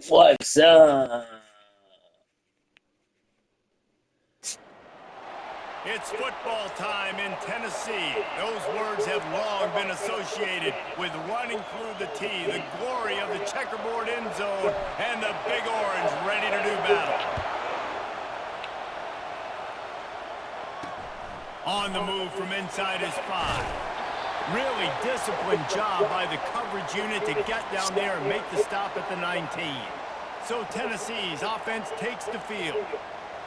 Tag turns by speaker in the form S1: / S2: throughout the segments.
S1: What's up?
S2: It's football time in Tennessee. Those words have long been associated with running through the tee, the glory of the checkerboard end zone, and the Big Orange ready to do battle. On the move from inside his 5. Really disciplined job by the coverage unit to get down there and make the stop at the 19. So Tennessee's offense takes the field.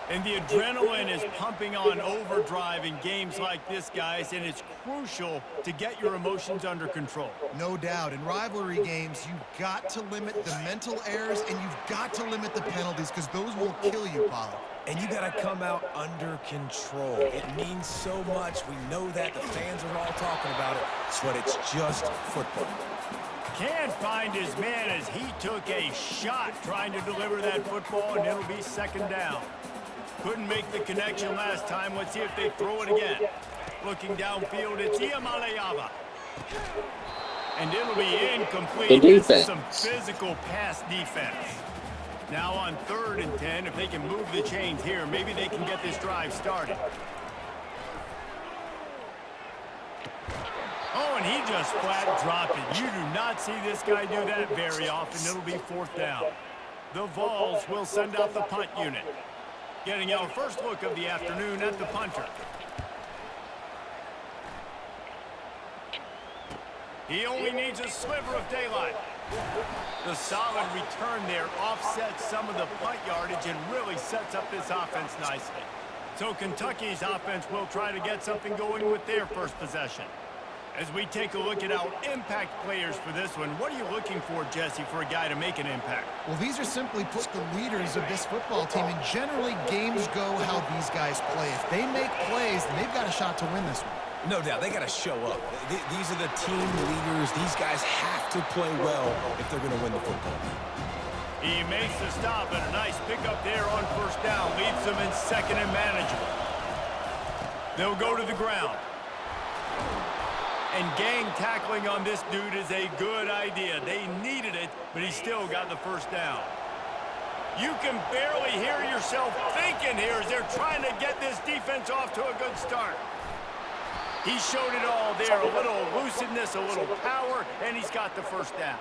S2: And the adrenaline is pumping on overdrive in games like this, guys, and it's crucial to get your emotions under control.
S3: No doubt. In rivalry games, you've got to limit the mental errors, and you've got to limit the penalties, because those will kill you, Pollard.
S4: And you got to come out under control. It means so much. We know that. The fans are all talking about it, but it's just football.
S2: Can't find his man as he took a shot trying to deliver that football, and it'll be second down. Couldn't make the connection last time. Let's see if they throw it again. Looking downfield, it's Iamaleava. And it'll be incomplete. This is some physical pass defense. Now on 3rd and 10, if they can move the chains here, maybe they can get this drive started. Oh, and he just flat dropped it. You do not see this guy do that very often. It'll be 4th down. The Vols will send out the punt unit. Getting our first look of the afternoon at the punter. He only needs a sliver of daylight. The solid return there offsets some of the punt yardage and really sets up this offense nicely. So Kentucky's offense will try to get something going with their first possession. As we take a look at our impact players for this one, what are you looking for, Jesse, for a guy to make an impact?
S3: Well, these are simply put the leaders of this football team, and generally games go how these guys play. If they make plays, then they've got a shot to win this one.
S4: No doubt, they got to show up. These are the team leaders. These guys have to play well if they're going to win the football game.
S2: He makes the stop, and a nice pickup there on 1st down. Leaves them in 2nd and manageable. They'll go to the ground. And gang tackling on this dude is a good idea. They needed it, but he still got the 1st down. You can barely hear yourself thinking here as they're trying to get this defense off to a good start. He showed it all there, a little elusiveness, a little power, and he's got the 1st down.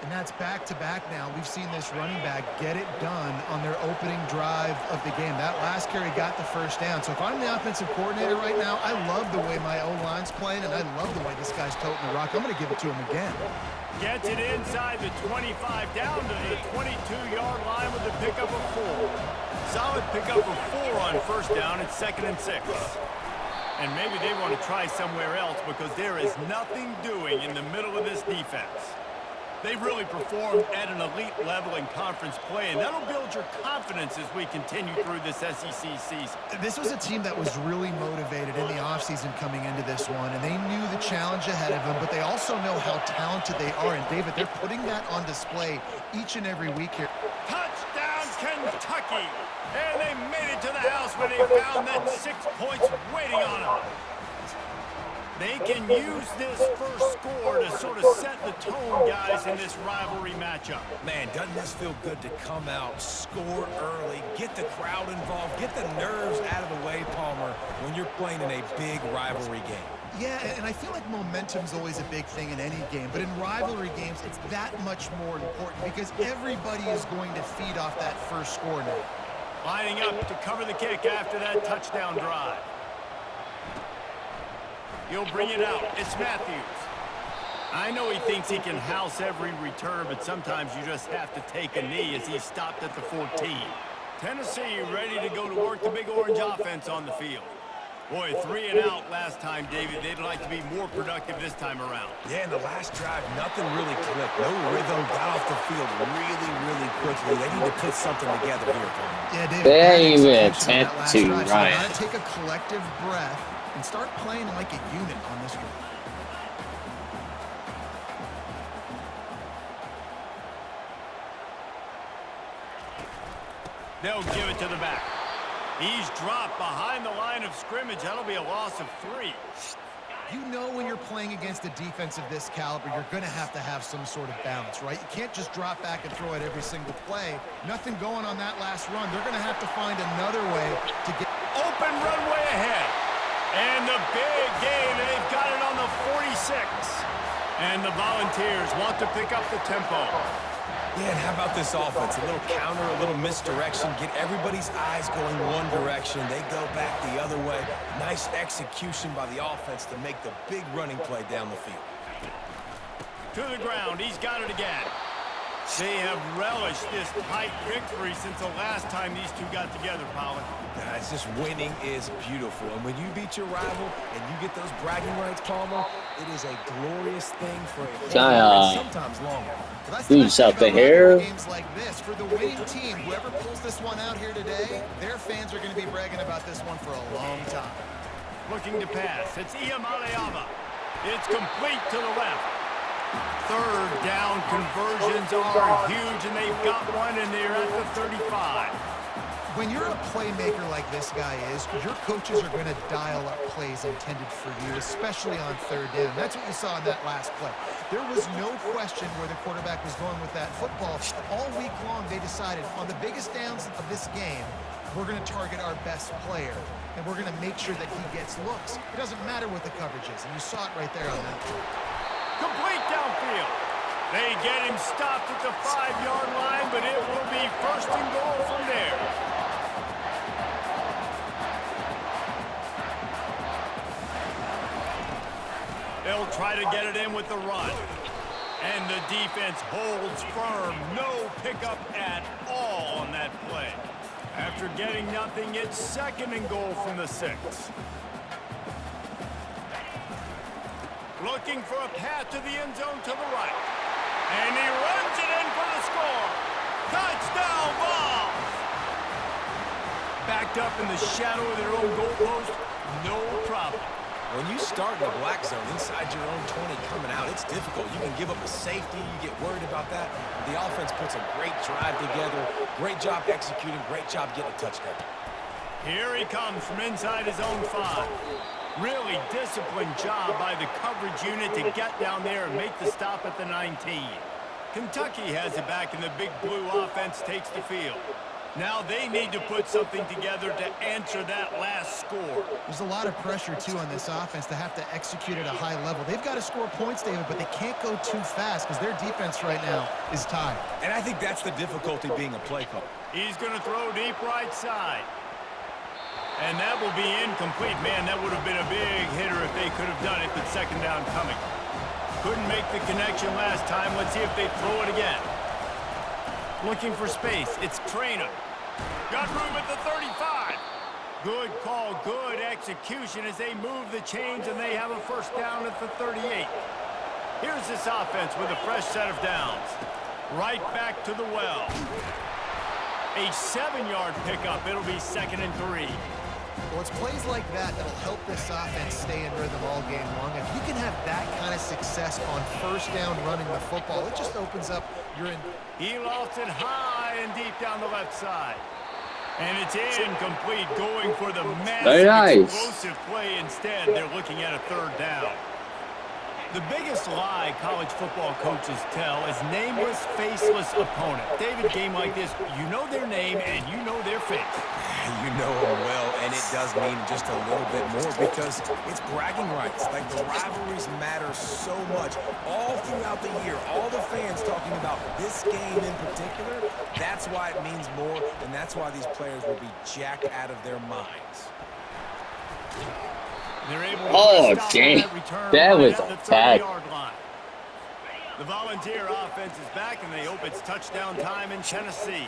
S3: And that's back-to-back now. We've seen this running back get it done on their opening drive of the game. That last carry got the 1st down. So if I'm the offensive coordinator right now, I love the way my O-line's playing, and I love the way this guy's toting the rock. I'm going to give it to him again.
S2: Gets it inside the 25, down to the 22-yard line with the pickup of 4. Solid pickup of 4 on 1st down. It's 2nd and 6. And maybe they want to try somewhere else because there is nothing doing in the middle of this defense. They really performed at an elite level in conference play, and that'll build your confidence as we continue through this SEC season.
S3: This was a team that was really motivated in the offseason coming into this one, and they knew the challenge ahead of them, but they also know how talented they are. And, David, they're putting that on display each and every week here.
S2: Touchdown, Kentucky! And they made it to the house when they found that 6 points waiting on them. They can use this first score to sort of set the tone, guys, in this rivalry matchup.
S4: Man, doesn't this feel good to come out, score early, get the crowd involved, get the nerves out of the way, Palmer, when you're playing in a big rivalry game?
S3: Yeah, and I feel like momentum's always a big thing in any game, but in rivalry games, it's that much more important because everybody is going to feed off that first score now.
S2: Lining up to cover the kick after that touchdown drive. He'll bring it out. It's Matthews. I know he thinks he can house every return, but sometimes you just have to take a knee as he stopped at the 14. Tennessee ready to go to work the Big Orange offense on the field. Boy, 3 and out last time, David. They'd like to be more productive this time around.
S4: Yeah, in the last drive, nothing really clicked. No rhythm, got off the field really quickly. They need to put something together here, Tom.
S3: Yeah, David.
S1: They didn't even attempt to,
S3: right. So
S1: Ryan.
S3: you gotta take a collective breath and start playing like a unit on this one.
S2: They'll give it to the back. He's dropped behind the line of scrimmage. That'll be a loss of 3.
S3: You know when you're playing against a defense of this caliber, you're going to have some sort of balance, right? You can't just drop back and throw it every single play. Nothing going on that last run. They're going to have to find another way to get...
S2: Open runway ahead. And the big gain, and they've got it on the 46. And the Volunteers want to pick up the tempo.
S4: Yeah, and how about this offense? A little counter, a little misdirection. Get everybody's eyes going one direction. They go back the other way. Nice execution by the offense to make the big running play down the field.
S2: To the ground. He's got it again. They have relished this tight victory since the last time these two got together, Pollock.
S4: Guys, just winning is beautiful. And when you beat your rival and you get those bragging rights, Palmer, it is a glorious thing for a sometimes longer.
S1: Who's out the hair?
S3: Games like this, for the winning team, whoever pulls this one out here today, their fans are going to be bragging about this one for a long time.
S2: Looking to pass. It's Iamaleava. It's complete to the left. Third down conversions are huge, and they've got one, and they're at the 35.
S3: When you're a playmaker like this guy is, your coaches are going to dial up plays intended for you, especially on third down. That's what you saw in that last play. There was no question where the quarterback was going with that football. All week long, they decided on the biggest downs of this game, we're going to target our best player, and we're going to make sure that he gets looks. It doesn't matter what the coverage is, and you saw it right there on that play.
S2: Complete downfield. They get him stopped at the 5-yard line, but it will be first and goal from there. They'll try to get it in with the run. And the defense holds firm. No pickup at all on that play. After getting nothing, it's second and goal from the 6. Looking for a path to the end zone to the right. And he runs it in for the score. Touchdown, Vols! Backed up in the shadow of their own goal post, no problem.
S4: When you start in the black zone inside your own 20 coming out, it's difficult. You can give up a safety. You get worried about that. The offense puts a great drive together. Great job executing. Great job getting a touchdown.
S2: Here he comes from inside his own 5. Really disciplined job by the coverage unit to get down there and make the stop at the 19. Kentucky has it back, and the big blue offense takes the field. Now they need to put something together to answer that last score.
S3: There's a lot of pressure, too, on this offense to have to execute at a high level. They've got to score points, David, but they can't go too fast because their defense right now is tied.
S4: And I think that's the difficulty being a play caller.
S2: He's going to throw deep right side. And that will be incomplete. Man, that would have been a big hitter if they could have done it, but second down coming. Couldn't make the connection last time. Let's see if they throw it again. Looking for space. It's Trainer. Got room at the 35. Good call, good execution as they move the chains, and they have a first down at the 38. Here's this offense with a fresh set of downs. Right back to the well. A 7-yard pickup. It'll be second and 3.
S3: Well, it's plays like that that'll help this offense stay in rhythm all game long. If you can have that kind of success on first down running the football, it just opens up your...
S2: He lofts it high and deep down the left side. And it's incomplete, going for the massive explosive play. Instead, they're looking at a third down. The biggest lie college football coaches tell is nameless, faceless opponent. David, game like this, you know their name and you know their face.
S4: You know them well, and it does mean just a little bit more because it's bragging rights. Like, the rivalries matter so much all throughout the year. All the fans talking about this game in particular, that's why it means more, and that's why these players will be jacked out of their minds.
S2: They're able to
S1: dang. That was a tag.
S2: The Volunteer offense is back, and they hope it's touchdown time in Tennessee.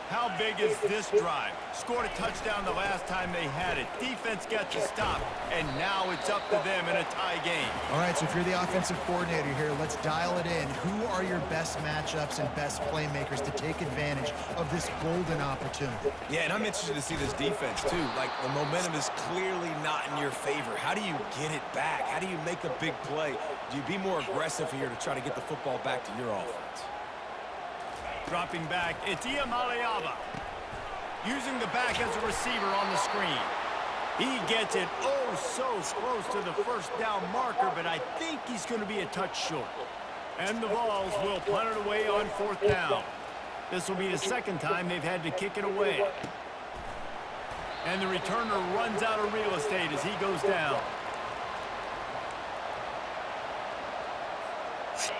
S2: How big is this drive? Scored a touchdown the last time they had it. Defense gets a stop, and now it's up to them in a tie game.
S3: All right, so if you're the offensive coordinator here, let's dial it in. Who are your best matchups and best playmakers to take advantage of this golden opportunity?
S4: Yeah, and I'm interested to see this defense, too. Like, the momentum is clearly not in your favor. How do you get it back? How do you make a big play? Do you be more aggressive here to try to get the football back to your offense?
S2: Dropping back, it's Iamaleava. Using the back as a receiver on the screen. He gets it oh so close to the first down marker, but I think he's going to be a touch short. And the Vols will punt it away on 4th down. This will be the second time they've had to kick it away. And the returner runs out of real estate as he goes down.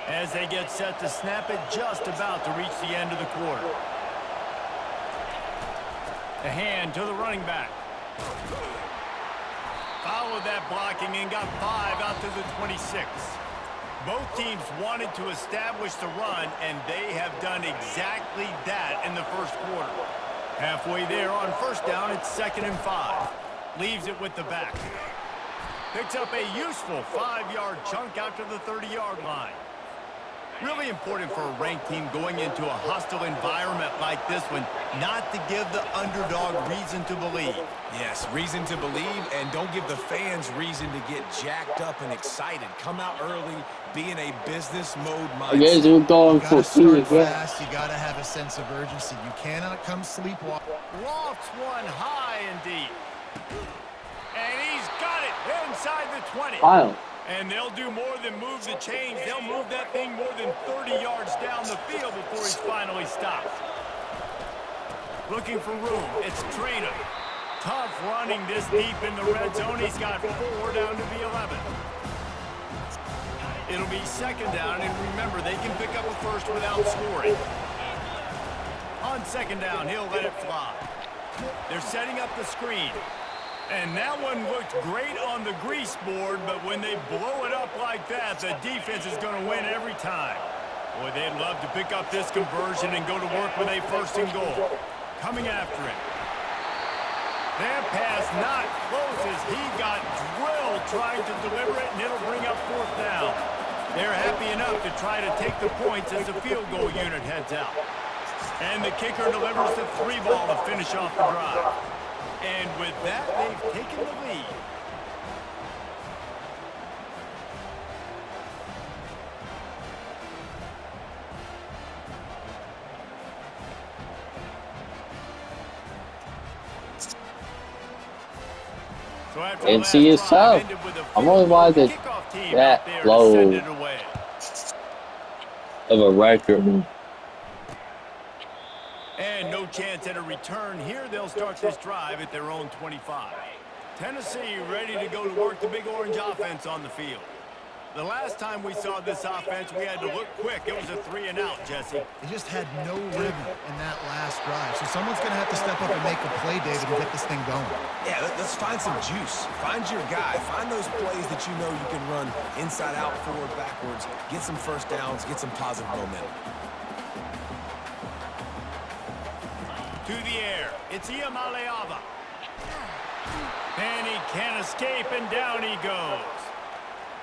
S2: As they get set to snap it, just about to reach the end of the quarter. A hand to the running back. Followed that blocking and got 5 out to the 26. Both teams wanted to establish the run, and they have done exactly that in the first quarter. Halfway there on 1st down, it's 2nd and 5. Leaves it with the back. Picks up a useful 5-yard chunk out to the 30-yard line. Really important for a ranked team going into a hostile environment like this one, not to give the underdog reason to believe.
S4: Yes, reason to believe, and don't give the fans reason to get jacked up and excited. Come out early, be in a business mode mindset.
S1: Yes, we're going
S3: You
S1: for
S3: gotta start
S1: 2 again.
S3: fast. You gotta have a sense of urgency. You cannot come sleepwalking.
S2: Lofts one high and deep. And he's got it inside the 20.
S1: Wow.
S2: And they'll do more than move the chains. They'll move that thing more than 30 yards down the field before he's finally stopped. Looking for room. It's Trainer. Tough running this deep in the red zone. He's got 4 down to the 11. It'll be 2nd down, and remember, they can pick up a first without scoring. On 2nd down, he'll let it fly. They're setting up the screen. And that one looked great on the grease board, but when they blow it up like that, the defense is going to win every time. Boy, they'd love to pick up this conversion and go to work with a 1st and goal. Coming after it. That pass not close as he got drilled trying to deliver it, and it'll bring up 4th down. They're happy enough to try to take the points as the field goal unit heads out. And the kicker delivers the 3 ball to finish off the drive. And with that, they've taken the lead. So after the last
S1: NC is
S2: drive
S1: tough.
S2: ended with a
S1: I'm
S2: field
S1: wondering
S2: goal,
S1: why
S2: the
S1: this
S2: kickoff team
S1: that
S2: out there
S1: low
S2: to send it away.
S1: of a record.
S2: And no chance at a return here. They'll start this drive at their own 25. Tennessee ready to go to work the Big Orange offense on the field. The last time we saw this offense, we had to look quick. It was a 3-and-out, Jesse.
S3: They just had no rhythm in that last drive. So someone's going to have to step up and make a play, David, and get this thing going.
S4: Yeah, let's find some juice. Find your guy. Find those plays that you know you can run inside out, forward, backwards. Get some 1st downs. Get some positive momentum.
S2: To the air. It's Iamaleava. And he can't escape, and down he goes.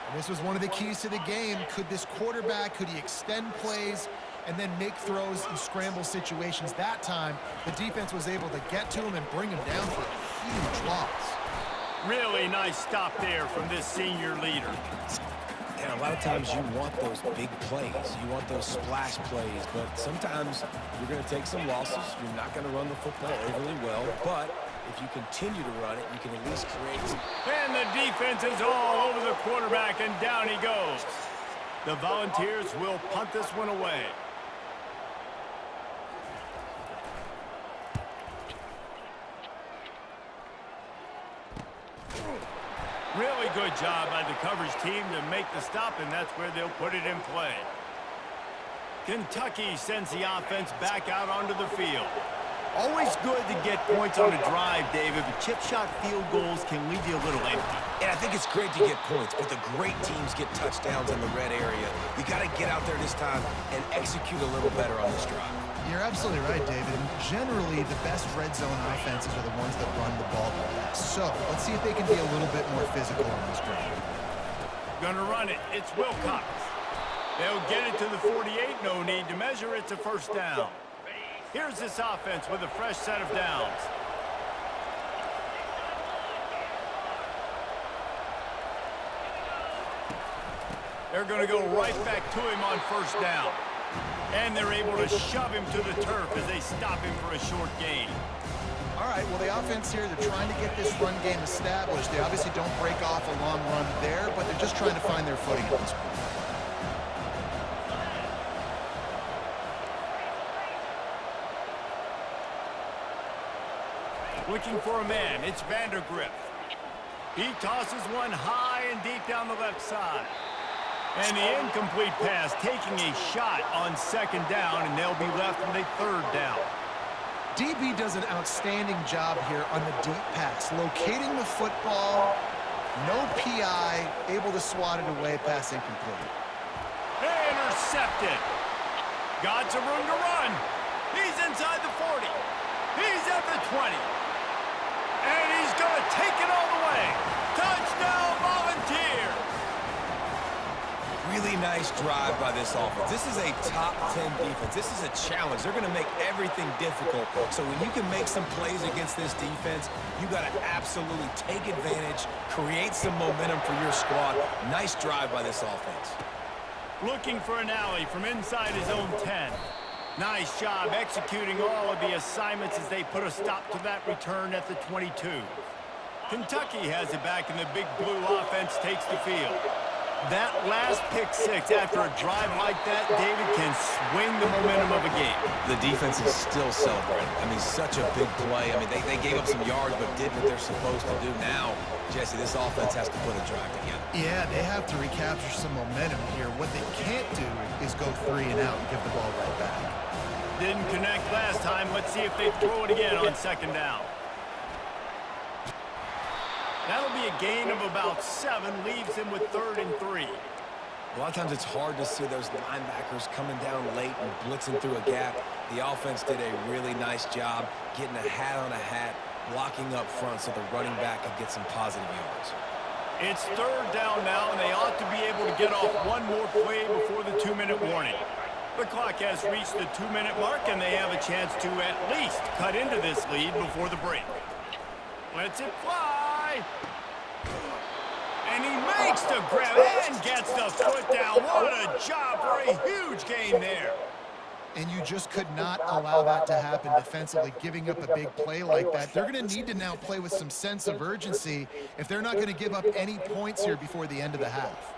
S3: And this was one of the keys to the game. Could this quarterback, could he extend plays and then make throws in scramble situations? That time, the defense was able to get to him and bring him down for a huge loss.
S2: Really nice stop there from this senior leader.
S4: And a lot of times you want those big plays. You want those splash plays. But sometimes you're going to take some losses. You're not going to run the football overly well. But if you continue to run it, you can at least create some.
S2: And the defense is all over the quarterback, and down he goes. The Volunteers will punt this one away. Really good job by the coverage team to make the stop, and that's where they'll put it in play. Kentucky sends the offense back out onto the field. Always good to get points on a drive, David, but chip shot field goals can leave you a little empty.
S4: And I think it's great to get points, but the great teams get touchdowns in the red area. You got to get out there this time and execute a little better on this drive.
S3: You're absolutely right, David. And generally, the best red zone offenses are the ones that run the ball the best. So let's see if they can be a little bit more physical in this drive.
S2: Gonna run it. It's Wilcox. They'll get it to the 48. No need to measure. It's a 1st down. Here's this offense with a fresh set of downs. They're going to go right back to him on 1st down. And they're able to shove him to the turf as they stop him for a short gain.
S3: All right, well, the offense here, they're trying to get this run game established. They obviously don't break off a long run there, but they're just trying to find their footing at this point.
S2: Looking for a man, it's Vandergrift. He tosses one high and deep down the left side. And the incomplete pass taking a shot on second down, and they'll be left with a third down.
S3: DB does an outstanding job here on the deep pass, locating the football, no PI, able to swat it away, pass incomplete.
S2: Intercepted. Got some room to run. He's inside the 40. He's at the 20. And he's going to take it all the way. Touchdown, Volunteers.
S4: Really nice drive by this offense. This is a top 10 defense. This is a challenge. They're going to make everything difficult. So when you can make some plays against this defense, you got to absolutely take advantage, create some momentum for your squad. Nice drive by this offense.
S2: Looking for an alley from inside his own 10. Nice job executing all of the assignments as they put a stop to that return at the 22. Kentucky has it back, and the Big Blue offense takes the field. That last pick six after a drive like that, David, can swing the momentum of a game.
S4: The defense is still celebrating. I mean, such a big play. I mean, they gave up some yards but did what they're supposed to do. Now, Jesse, this offense has to put a drive together.
S3: Yeah, they have to recapture some momentum here. What they can't do is go 3 and out and give the ball right back.
S2: Didn't connect last time. Let's see if they throw it again on second down. That'll be a gain of about 7, leaves him with 3rd and 3.
S4: A lot of times it's hard to see those linebackers coming down late and blitzing through a gap. The offense did a really nice job getting a hat on a hat, blocking up front so the running back could get some positive yards.
S2: It's 3rd down now, and they ought to be able to get off one more play before the 2-minute warning. The clock has reached the 2-minute mark, and they have a chance to at least cut into this lead before the break. Lets it fly. And he makes the grab and gets the foot down. What a job for a huge gain there.
S3: And you just could not allow that to happen defensively, giving up a big play like that. They're going to need to now play with some sense of urgency if they're not going to give up any points here before the end of the half.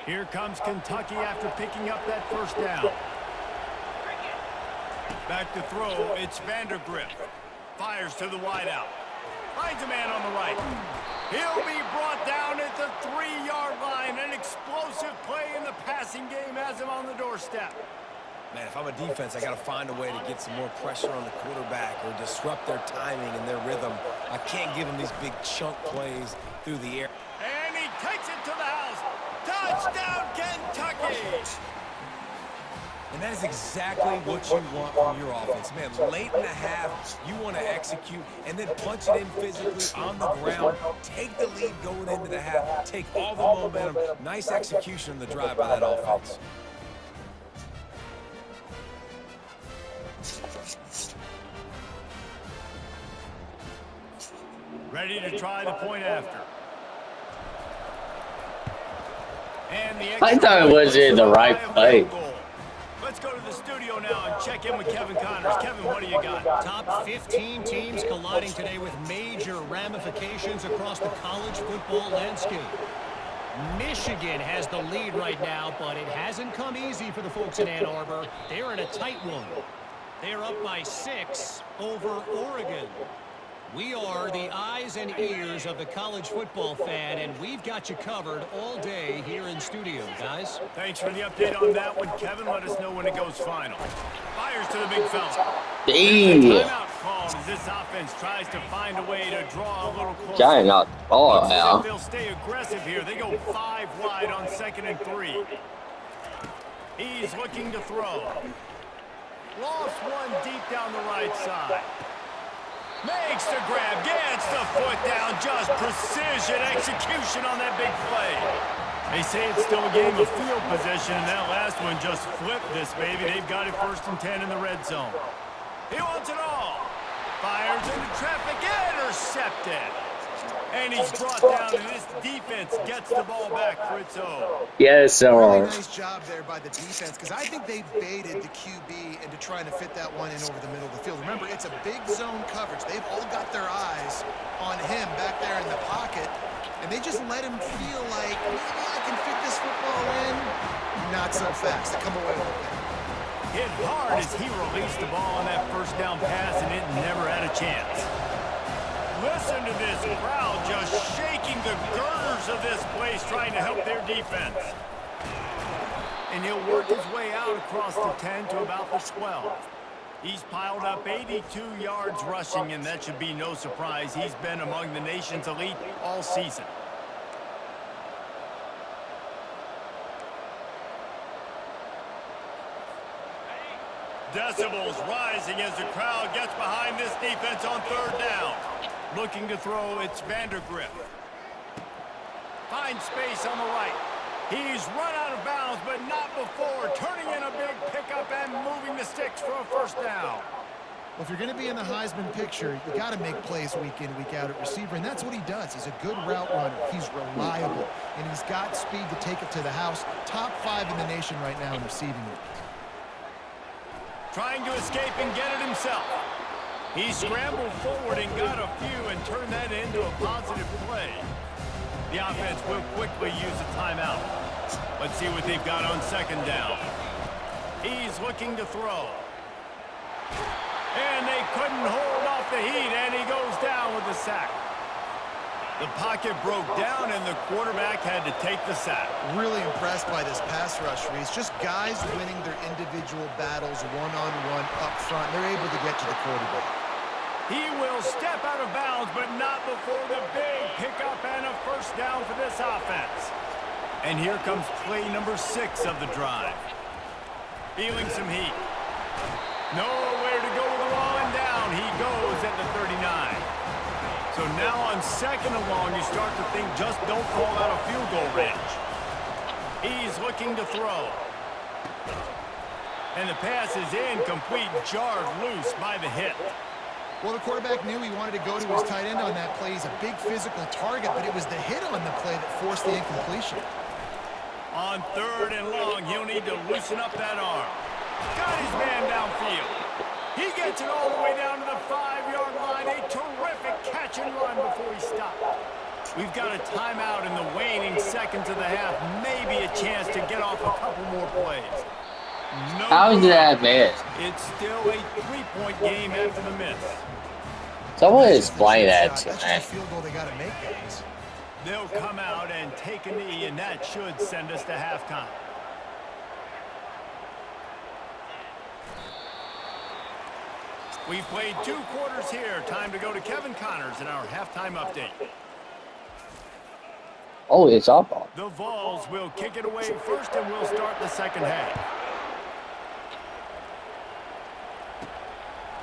S2: Here comes Kentucky after picking up that first down. Back to throw, it's Vandergrift. Fires to the wideout. Finds a man on the right. He'll be brought down at the 3-yard line. An explosive play in the passing game has him on the doorstep.
S4: Man, if I'm a defense, I got to find a way to get some more pressure on the quarterback or disrupt their timing and their rhythm. I can't give them these big chunk plays through the air.
S2: And he takes it to the house. Touchdown, Kentucky!
S4: And that is exactly what you want from your offense. Man, late in the half, you want to execute and then punch it in physically on the ground. Take the lead going into the half. Take all the momentum. Nice execution on the drive by that offense.
S2: Ready to try the point after. And the
S1: I thought it was in the right play.
S2: Let's go to the studio now and check in with Kevin Connors. Kevin, what do you got?
S5: Top 15 teams colliding today with major ramifications across the college football landscape. Michigan has the lead right now, but it hasn't come easy for the folks in Ann Arbor. They're in a tight one. They're up by 6 over Oregon. We are the eyes and ears of the college football fan, and we've got you covered all day here in studio, guys.
S2: Thanks for the update on that one, Kevin. Let us know when it goes final. Fires to the big fella.
S1: Damn.
S2: Timeout called as this offense tries to find a way to draw a little closer.
S1: Giant out the ball
S2: Looks as
S1: now.
S2: if they'll stay aggressive here. They go 5 wide on 2nd and 3. He's looking to throw. Lost one deep down the right side. Makes the grab, gets the foot down, just precision execution on that big play. They say it's still a game of field position, and that last one just flipped this baby. They've got it 1st and 10 in the red zone. He wants it all. Fires into traffic, intercepted. And he's brought down, and this defense gets the ball back for its own.
S1: Yes,
S3: Really
S1: sir.
S3: nice job there by the defense because I think they baited the QB into trying to fit that one in over the middle of the field. Remember, it's a big zone coverage. They've all got their eyes on him back there in the pocket, and they just let him feel like, maybe I can fit this football in. Not so fast. They come away with it.
S2: Hit hard as he released the ball on that first down pass, and it never had a chance. Listen to this crowd just shaking the girders of this place trying to help their defense. And he'll work his way out across the 10 to about the 12. He's piled up 82 yards rushing, and that should be no surprise. He's been among the nation's elite all season. Decibels rising as the crowd gets behind this defense on third down. Looking to throw, it's Vandergriff. Finds space on the right. He's run out of bounds, but not before turning in a big pickup and moving the sticks for a first down.
S3: Well, if you're going to be in the Heisman picture, you got to make plays week in, week out at receiver, and that's what he does. He's a good route runner. He's reliable, and he's got speed to take it to the house. Top 5 in the nation right now in receiving it.
S2: Trying to escape and get it himself. He scrambled forward and got a few and turned that into a positive play. The offense will quickly use a timeout. Let's see what they've got on second down. He's looking to throw. And they couldn't hold off the heat, and he goes down with a sack. The pocket broke down, and the quarterback had to take the sack.
S3: Really impressed by this pass rush, Reese. Just guys winning their individual battles one-on-one up front. They're able to get to the quarterback.
S2: He will step out of bounds, but not before the big pickup and a first down for this offense. And here comes play number 6 of the drive. Feeling some heat. Nowhere to go with the ball, and down he goes at the 39. So now on second and long, you start to think just don't fall out of field goal range. He's looking to throw. And the pass is incomplete, jarred loose by the hit.
S3: Well, the quarterback knew he wanted to go to his tight end on that play. He's a big physical target, but it was the hit on the play that forced the incompletion.
S2: On third and long, he'll need to loosen up that arm. Got his man downfield. He gets it all the way down to the 5-yard line. A terrific catch and run before he stopped. We've got a timeout in the waning seconds of the half. Maybe a chance to get off a couple more plays. No
S1: How is that miss?
S2: It's still a 3-point game after the miss.
S1: Someone explain that to
S3: That's
S1: me.
S3: just a field goal they got to make, guys.
S2: They'll come out and take a knee, and that should send us to halftime. We've played 2 quarters here. Time to go to Kevin Connors in our halftime update.
S1: Oh, it's up.
S2: The Vols will kick it away first, and we'll start the second half.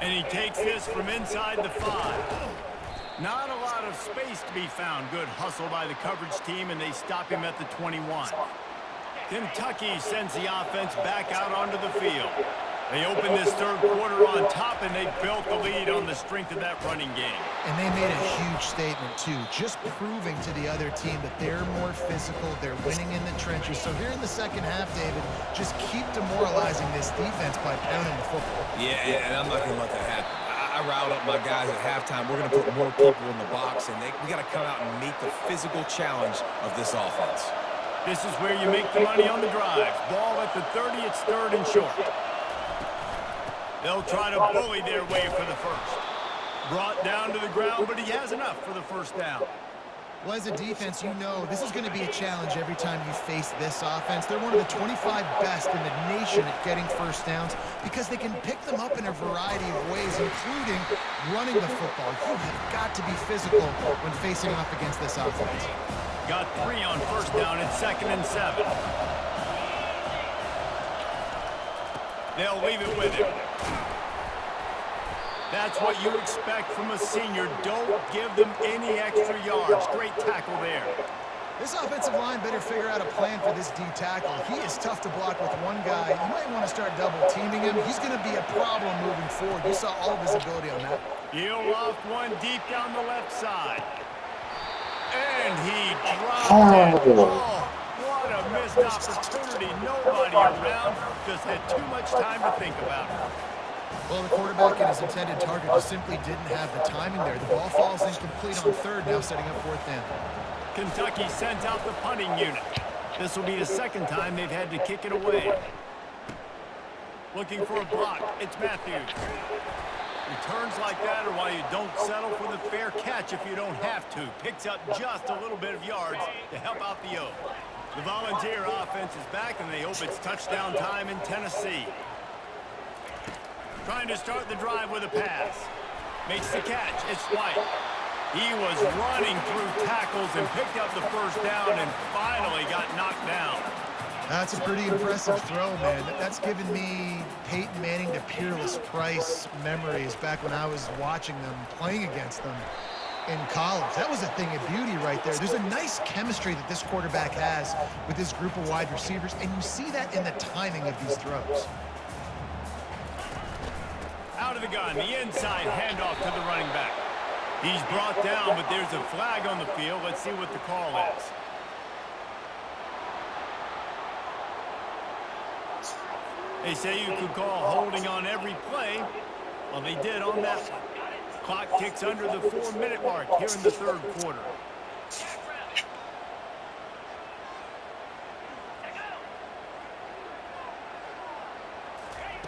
S2: And he takes this from inside the 5. Not a lot of space to be found. Good hustle by the coverage team, and they stop him at the 21. Kentucky sends the offense back out onto the field. They open this third quarter on top, and they built the lead on the strength of that running game.
S3: And they made a huge statement, too, just proving to the other team that they're more physical, they're winning in the trenches. So here in the second half, David, just keep demoralizing this defense by pounding the football.
S4: Yeah, and I'm not going to let that happen. I riled up my guys at halftime. We're going to put more people in the box, and we got to come out and meet the physical challenge of this offense.
S2: This is where you make the money on the drive. Ball at the 30, it's third and short. They'll try to bully their way for the first. Brought down to the ground, but he has enough for the first down.
S3: Well, as a defense, you know this is going to be a challenge every time you face this offense. They're one of the 25 best in the nation at getting first downs because they can pick them up in a variety of ways, including running the football. You have got to be physical when facing off against this offense.
S2: Got 3 on first down and 2nd and 7. They'll leave it with him. That's what you expect from a senior. Don't give them any extra yards. Great tackle there.
S3: This offensive line better figure out a plan for this D tackle. He is tough to block with one guy. You might want to start double teaming him. He's going to be a problem moving forward. You saw all of his ability on that.
S2: He'll loft one deep down the left side. And he dropped it.
S1: Oh,
S2: Oh, what a missed opportunity. Nobody around. Just had too much time to think about it.
S3: Well, the quarterback and his intended target just simply didn't have the timing there. The ball falls incomplete on third, now setting up fourth down.
S2: Kentucky sends out the punting unit. This will be the second time they've had to kick it away. Looking for a block. It's Matthews. Returns like that are why you don't settle for the fair catch if you don't have to. Picks up just a little bit of yards to help out the O. The Volunteer offense is back, and they hope it's touchdown time in Tennessee. Trying to start the drive with a pass. Makes the catch. It's White. He was running through tackles and picked up the first down and finally got knocked down.
S3: That's a pretty impressive throw, man. That's given me Peyton Manning to Peerless Price memories back when I was watching them, playing against them in college. That was a thing of beauty right there. There's a nice chemistry that this quarterback has with this group of wide receivers, and you see that in the timing of these throws.
S2: Out of the gun, the inside handoff to the running back. He's brought down, but there's a flag on the field. Let's see what the call is. They say you could call holding on every play. Well, they did on that one. Clock ticks under the 4-minute mark here in the third quarter.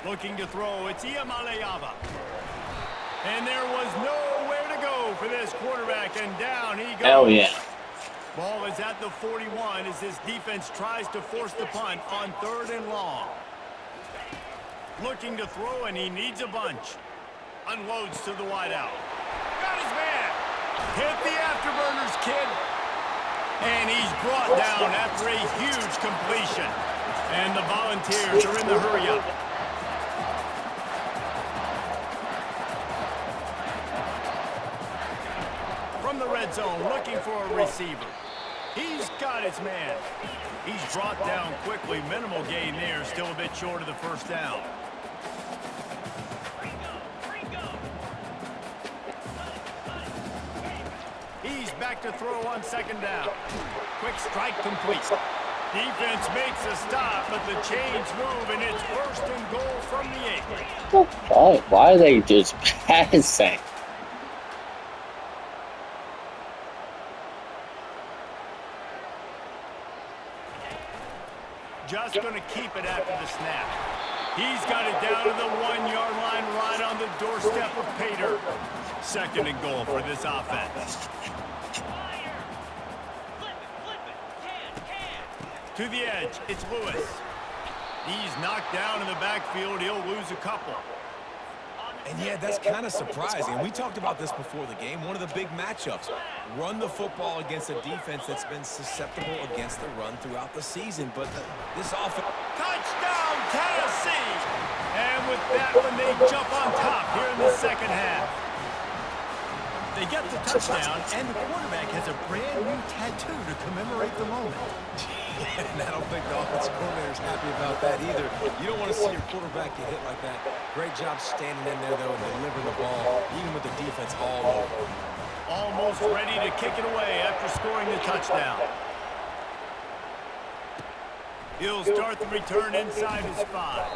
S2: Looking to throw, it's Iamaleava. And there was nowhere to go for this quarterback, and down he goes.
S1: hell yeah.
S2: Ball is at the 41 as this defense tries to force the punt on 3rd and long. Looking to throw, and he needs a bunch. Unloads to the wideout. Got his man. Hit the afterburners, kid. And he's brought down after a huge completion. And the Volunteers are in the hurry-up. From the red zone, looking for a receiver. He's got his man. He's brought down quickly. Minimal gain there, still a bit short of the first down. He's back to throw on 2nd down. Quick strike complete. Defense makes a stop, but the chains move, and it's 1st and goal from the 8.
S1: Why are they just passing?
S2: Just going to keep it after the snap. He's got it down to the 1-yard line right on the doorstep of Pater. 2nd and goal for this offense. To the edge, it's Lewis. He's knocked down in the backfield. He'll lose a couple.
S4: And yeah, that's kind of surprising. We talked about this before the game. One of the big matchups. Run the football against a defense that's been susceptible against the run throughout the season. But this offense...
S2: Touchdown, Tennessee! And with that one, they jump on top here in the 2nd half. They get the touchdown, and the quarterback has a brand new tattoo to commemorate the moment.
S4: And I don't think the offensive coordinator's happy about that either. You don't want to see your quarterback get hit like that. Great job standing in there, though, and delivering the ball, even with the defense all over.
S2: Almost ready to kick it away after scoring the touchdown. He'll start the return inside his 5.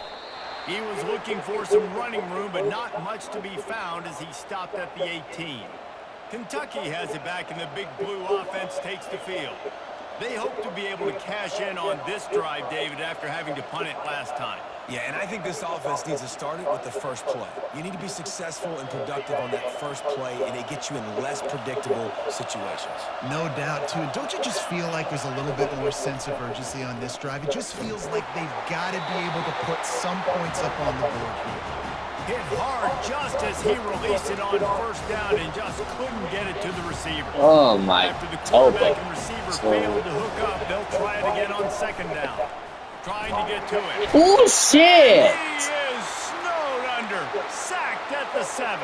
S2: He was looking for some running room, but not much to be found as he stopped at the 18. Kentucky has it back, and the Big Blue offense takes the field. They hope to be able to cash in on this drive, David, after having to punt it last time.
S4: Yeah, and I think this offense needs to start it with the first play. You need to be successful and productive on that first play, and it gets you in less predictable situations.
S3: No doubt, too. Don't you just feel like there's a little bit more sense of urgency on this drive? It just feels like they've got to be able to put some points up on the board here.
S2: Hit hard just as he released it on 1st down and just couldn't get it to the receiver.
S1: Oh my.
S2: After the quarterback and receiver failed to hook up, they'll try it again on 2nd down. Trying to get to it.
S1: Oh shit!
S2: He is snowed under. Sacked at the 7.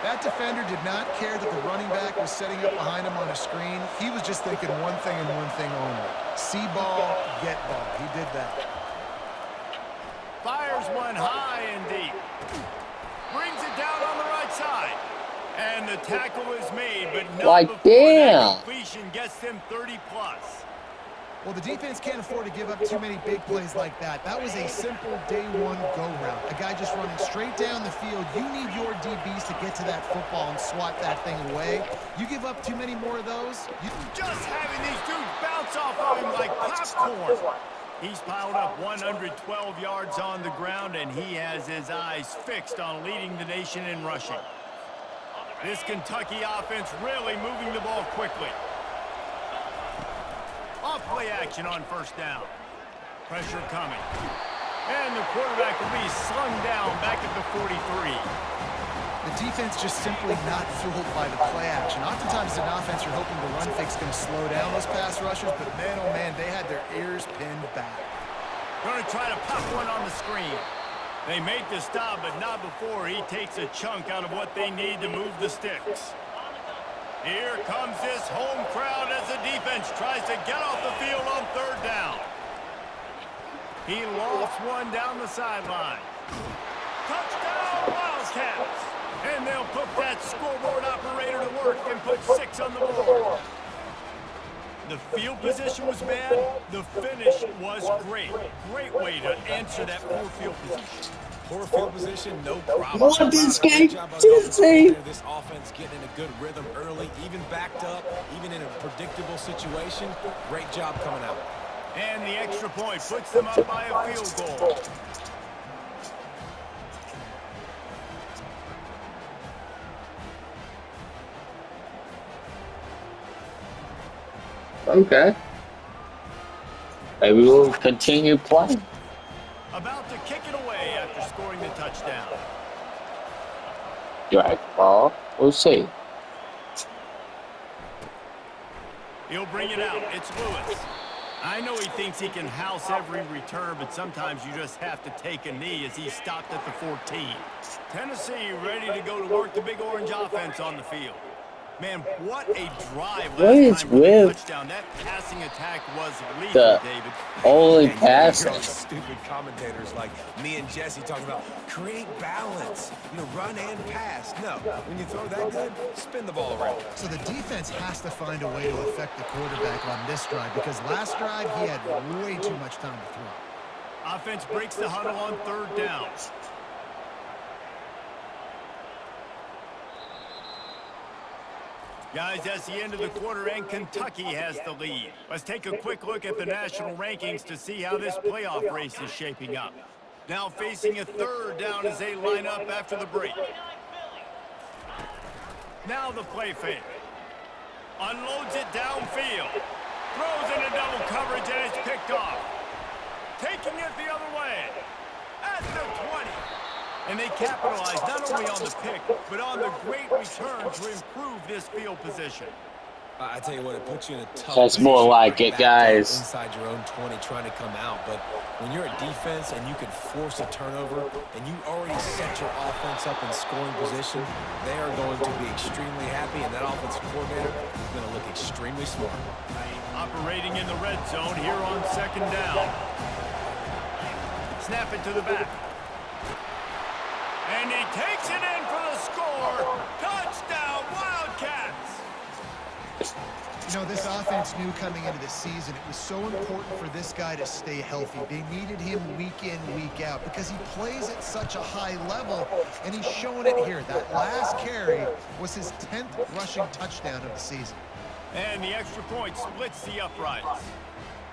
S3: That defender did not care that the running back was setting up behind him on a screen. He was just thinking one thing and one thing only. See ball, get ball. He did that.
S2: Fires one high and deep. Brings it down on the right side. And the tackle is made, but not
S1: Like,
S2: before
S1: damn.
S2: that completion gets them 30+.
S3: Well, the defense can't afford to give up too many big plays like that. That was a simple day one go route. A guy just running straight down the field. You need your DBs to get to that football and swat that thing away. You give up too many more of those,
S2: Just having these dudes bounce off of him like popcorn. He's piled up 112 yards on the ground, and he has his eyes fixed on leading the nation in rushing. This Kentucky offense really moving the ball quickly. Off-play action on first down. Pressure coming. And the quarterback will be slung down back at the 43.
S3: the defense just simply not fooled by the play action. Oftentimes, as an offense, you're hoping the run fake's going to slow down those pass rushers, but man, oh man, they had their ears pinned back.
S2: Going to try to pop one on the screen. They make the stop, but not before he takes a chunk out of what they need to move the sticks. Here comes this home crowd as the defense tries to get off the field on third down. He lofts one down the sideline. Touchdown, Wildcats! And they'll put that scoreboard operator to work and put 6 on the board. The field position was bad. The finish was great. Great way to answer that poor field position.
S4: Poor field position, no problem.
S1: What this game?
S4: This offense getting in a good rhythm early, even backed up, even in a predictable situation. Great job coming out.
S2: And the extra point puts them up by a field goal.
S1: Okay. Maybe we'll continue playing.
S2: About to kick it away after scoring the touchdown.
S1: Drag ball. We'll see.
S2: He'll bring it out. It's Lewis. I know he thinks he can house every return, but sometimes you just have to take a knee as he stopped at the 14. Tennessee ready to go to work the Big Orange offense on the field. Man, what a drive last time for the touchdown. That passing attack was lethal, David.
S1: Only
S4: And
S1: passing.
S4: you hear all stupid commentators like me and Jesse talking about create balance, run and pass. No, when you throw that good, spin the ball around.
S3: So the defense has to find a way to affect the quarterback on this drive because last drive he had way too much time to throw.
S2: Offense breaks the huddle on third down. Guys, that's the end of the quarter, and Kentucky has the lead. Let's take a quick look at the national rankings to see how this playoff race is shaping up. Now facing a third down as they line up after the break. Now the play fake. Unloads it downfield. Throws into double coverage, and it's picked off. Taking it the other way. At the 20. And they capitalize not only on the pick, but on the great return to improve this field position.
S4: I tell you what, it puts you in a tough
S1: That's more
S4: position
S1: like it,
S4: backed up
S1: guys.
S4: inside your own 20 trying to come out. But when you're a defense and you can force a turnover and you already set your offense up in scoring position, they are going to be extremely happy, and that offensive coordinator is going to look extremely smart.
S2: Operating in the red zone here on second down. Snap it to the back. And he takes it in for the score. Touchdown, Wildcats!
S3: This offense knew coming into the season it was so important for this guy to stay healthy. They needed him week in, week out because he plays at such a high level, and he's showing it here. That last carry was his 10th rushing touchdown of the season.
S2: And the extra point splits the uprights.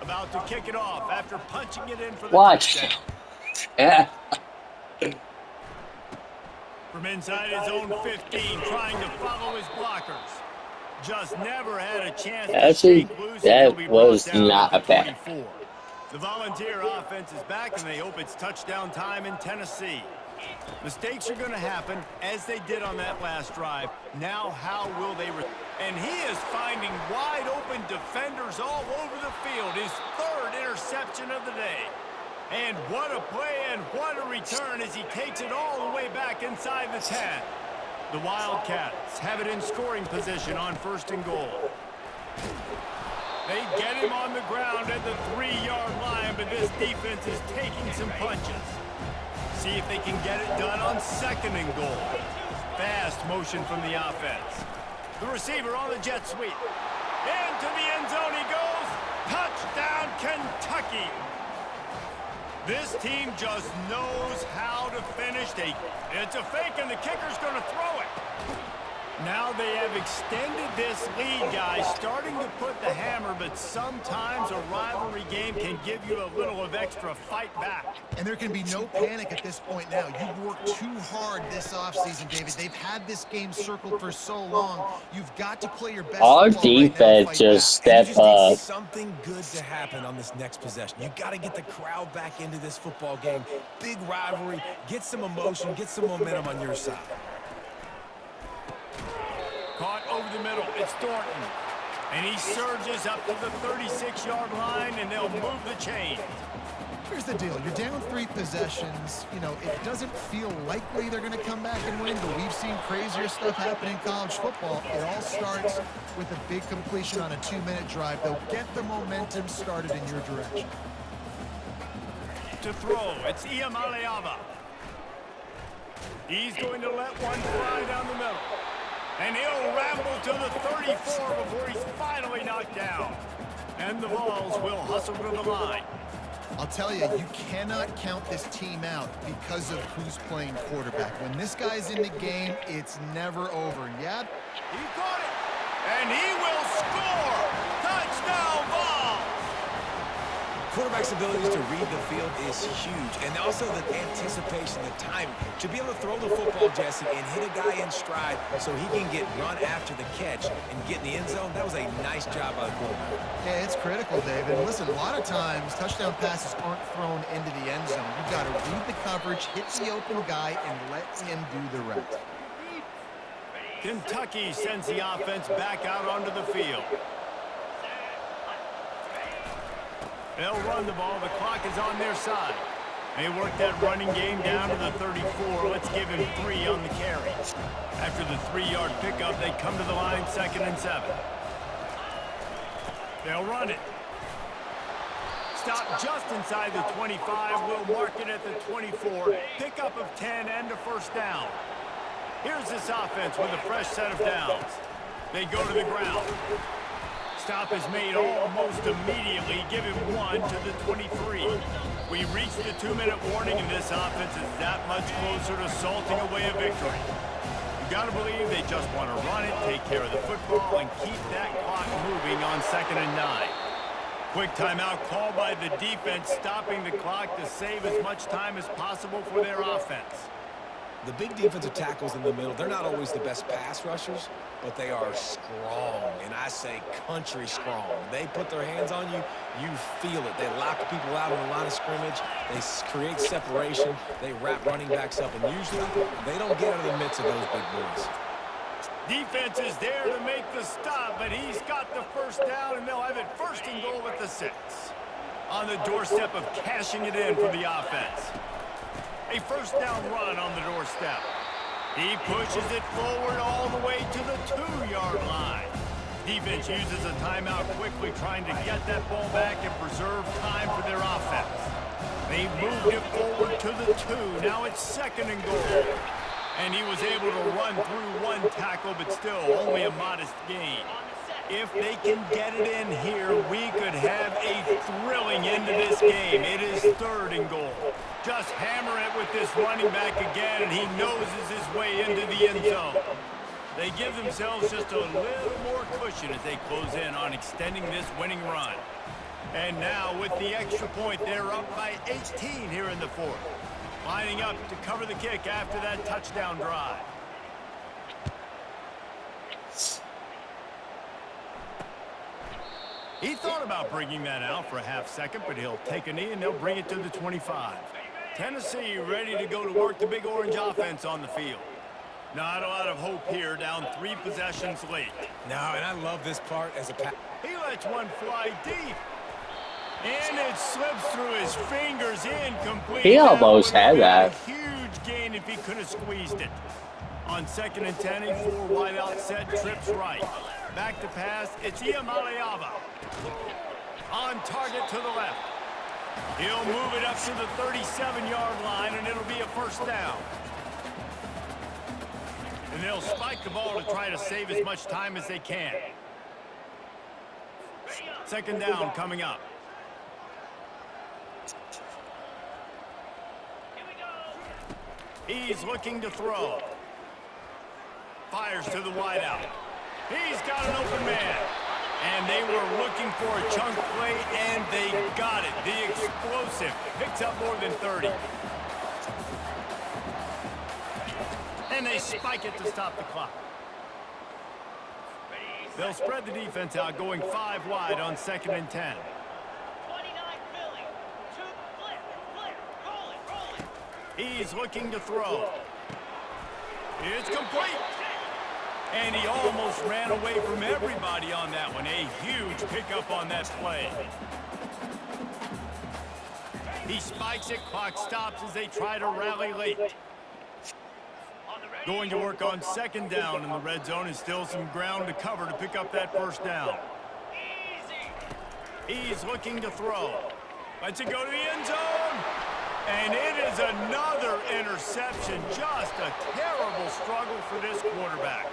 S2: About to kick it off after punching it in for the touchdown.
S1: Yeah.
S2: From inside his own 15, trying to follow his blockers. Just never had a chance to shake loose until he
S1: was
S2: brought down
S1: not
S2: at the
S1: bad.
S2: 24. The Volunteer offense is back, and they hope it's touchdown time in Tennessee. Mistakes are going to happen, as they did on that last drive. Now, how will they... And he is finding wide-open defenders all over the field. His third interception of the day. And what a play and what a return as he takes it all the way back inside the 10. The Wildcats have it in scoring position on first and goal. They get him on the ground at the 3-yard line, but this defense is taking some punches. See if they can get it done on second and goal. fast motion from the offense. The receiver on the jet sweep. Into the end zone he goes. Touchdown, Kentucky. This team just knows how to finish. It's a fake, and the kicker's going to throw it. Now they have extended this lead, guys, starting to put the hammer, but sometimes a rivalry game can give you a little of extra fight back.
S3: And there can be no panic at this point now. You've worked too hard this offseason, David. They've had this game circled for so long. You've got to play your best
S1: Our
S3: football right now,
S1: defense
S3: fight
S1: just
S3: back.
S1: step up.
S4: Something good to happen on this next possession. You got to get the crowd back into this football game. Big rivalry. Get some emotion. Get some momentum on your side.
S2: Caught over the middle. It's Thornton. And he surges up to the 36-yard line, and they'll move the chain.
S3: Here's the deal. You're down 3 possessions. You know, it doesn't feel likely they're going to come back and win, but we've seen crazier stuff happen in college football. It all starts with a big completion on a 2-minute drive. They'll get the momentum started in your direction.
S2: To throw, it's Iamaleava. He's going to let one fly down the middle. And he'll ramble to the 34 before he's finally knocked down. And the Vols will hustle to the line.
S3: I'll tell you, you cannot count this team out because of who's playing quarterback. When this guy's in the game, it's never over. Yep.
S2: He got it. And he will score. Touchdown, Vols.
S4: Quarterback's abilities to read the field is huge, and also the anticipation, the timing. To be able to throw the football, Jesse, and hit a guy in stride so he can get run after the catch and get in the end zone, that was a nice job by the quarterback.
S3: Yeah, it's critical, David. Listen, a lot of times, touchdown passes aren't thrown into the end zone. You've got to read the coverage, hit the open guy, and let him do the rest.
S2: Kentucky sends the offense back out onto the field. They'll run the ball. The clock is on their side. They work that running game down to the 34. Let's give him 3 on the carry. After the 3-yard pickup, they come to the line 2nd and 7. They'll run it. Stop just inside the 25. We'll mark it at the 24. Pickup of 10 and a first down. Here's this offense with a fresh set of downs. They go to the ground. Stop is made almost immediately. Give him 1 to the 23. We reached the 2-minute warning, and this offense is that much closer to salting away a victory. You got to believe they just want to run it, take care of the football, and keep that clock moving on 2nd and 9. Quick timeout called by the defense, stopping the clock to save as much time as possible for their offense.
S4: The big defensive tackles in the middle, they're not always the best pass rushers, but they are strong, and I say country strong. They put their hands on you, you feel it. They lock people out on the line of scrimmage. They create separation. They wrap running backs up, and usually they don't get out of the midst of those big boys.
S2: Defense is there to make the stop, but he's got the first down, and they'll have it 1st and goal at the 6. On the doorstep of cashing it in for the offense. A first down run on the doorstep. He pushes it forward all the way to the 2-yard line. Defense uses a timeout quickly, trying to get that ball back and preserve time for their offense. They moved it forward to the 2. Now it's 2nd and goal. And he was able to run through 1 tackle, but still only a modest gain. If they can get it in here, we could have a thrilling end to this game. It is 3rd and goal. Just hammer it with this running back again, and he noses his way into the end zone. They give themselves just a little more cushion as they close in on extending this winning run. And now with the extra point, they're up by 18 here in the 4th. Lining up to cover the kick after that touchdown drive. He thought about bringing that out for a half second, but he'll take a knee and they'll bring it to the 25. Tennessee ready to go to work the Big Orange offense on the field. Not a lot of hope here, down 3 possessions late.
S4: No, and I love this part as a pass.
S2: He lets one fly deep. And it slips through his fingers, incomplete.
S1: He almost had that.
S2: A huge gain if he could have squeezed it. On 2nd and 10, a 4 wide out set, trips right. Back to pass, it's Iamaleava. On target to the left. He'll move it up to the 37-yard line, and it'll be a first down. And they'll spike the ball to try to save as much time as they can. Second down coming up. He's looking to throw. Fires to the wideout. He's got an open man. And they were looking for a chunk play, and they got it. The explosive picks up more than 30. And they spike it to stop the clock. They'll spread the defense out, going 5 wide on 2nd and 10. He's looking to throw. It's complete. And he almost ran away from everybody on that one. A huge pickup on that play. He spikes it, clock stops as they try to rally late. Going to work on 2nd down in the red zone, and still some ground to cover to pick up that 1st down. He's looking to throw. Lets it go to the end zone. And it is another interception. Just a terrible struggle for this quarterback.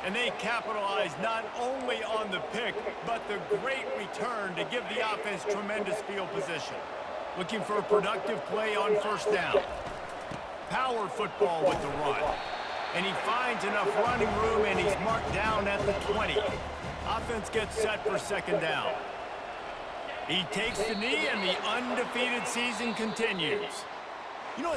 S2: And they capitalize not only on the pick, but the great return to give the offense tremendous field position. Looking for a productive play on 1st down. Power football with the run. And he finds enough running room, and he's marked down at the 20. Offense gets set for 2nd down. He takes the knee, and the undefeated season continues.